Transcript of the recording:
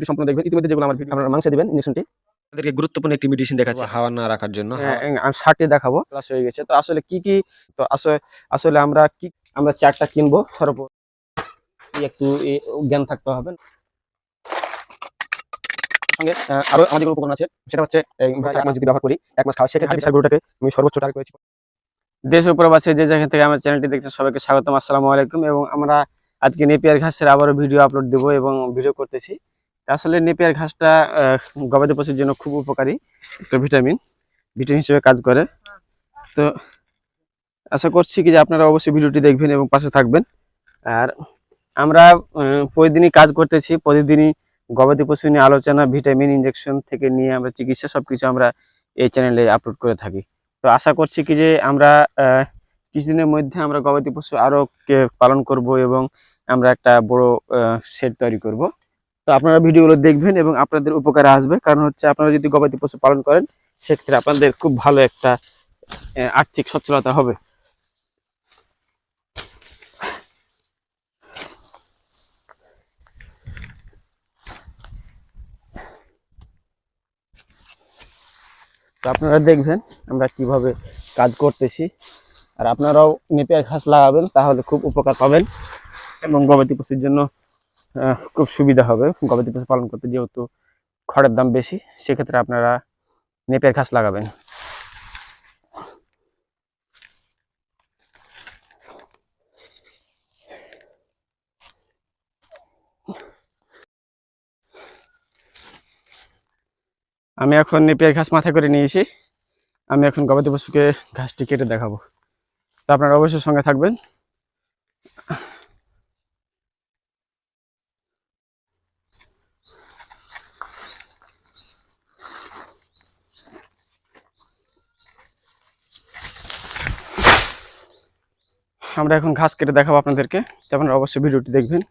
সম্পূর্ণ দেখবেন। ইতিমধ্যে যেগুলো আমার ভিডিও আপনারা মাংসে দিবেন ইনজেকশনটি। আপনাদেরকে গুরুত্বপূর্ণ একটি মেডিসিন দেখাচ্ছি হাওয়া না রাখার জন্য। আমি 60 দেখাবো প্লাস হয়ে গেছে। তো আসলে কি তো আসলে আমরা 4টা কিনবো একটু জ্ঞান থাকতে হবে। সঙ্গে আরো আমাদের যে উপকরণ আছে সেটা হচ্ছে আমরা যদি ব্যবহার করি 1 মাস খাওয়া সেক্ষেত্রে বিশাল গরুটাকে আমি সর্বোচ্চ টার্গেট করেছি। দেশ ও প্রবাসী যে যেখান থেকে আমার চ্যানেলটি দেখছেন সবাইকে স্বাগতম। আসসালামু আলাইকুম। এবং আমরা আজকে নেপিয়ার ঘাসের আবারও ভিডিও আপলোড দেব এবং ভিডিও করতেছি। আসলে নেপিয়ার ঘাসটা গবাদি পশুর জন্য খুব উপকারী একটা ভিটামিন হিসেবে কাজ করে। তো আশা করছি কি যে আপনারা অবশ্যই ভিডিওটি দেখবেন এবং পাশে থাকবেন। আর আমরা প্রতিদিনই কাজ করতেছি, প্রতিদিনই গবাদি পশু নিয়ে আলোচনা, ভিটামিন ইনজেকশন থেকে নিয়ে আমরা চিকিৎসা সবকিছু আমরা এই চ্যানেলে আপলোড করে থাকি। তো আশা করছি কি যে আমরা কিছুদিনের মধ্যে আমরা গবাদি পশু আরো পালন করব এবং আমরা একটা বড় শেড তৈরি করব। তো আপনারা ভিডিওগুলো দেখবেন এবং আপনাদের উপকারে আসবে, কারণ হচ্ছে আপনারা যদি গবাদি পশু পালন করেন সেক্ষেত্রে আপনাদের খুব ভালো একটা আর্থিক সচ্ছলতা হবে। তো আপনারা দেখবেন আমরা কিভাবে কাজ করতেছি, আর আপনারাও নেপিয়ার ঘাস লাগাবেন, তাহলে খুব উপকার পাবেন এবং গবাদি পশুর জন্য খুব সুবিধা হবে গবাদি পশু পালন করতে। যেহেতু খড়ের দাম বেশি, সেক্ষেত্রে আপনারা নেপিয়ার ঘাস লাগাবেন। আমি এখন নেপিয়ার ঘাস মাথায় করে নিয়েছি। আমি এখন গবাদি পশুকে ঘাসটি কেটে দেখাবো। তো আপনারা অবশ্যই সঙ্গে থাকবেন। আমরা এখন ঘাস কেটে দেখাবো আপনাদেরকে, তো আপনারা অবশ্যই ভিডিওটি দেখবেন।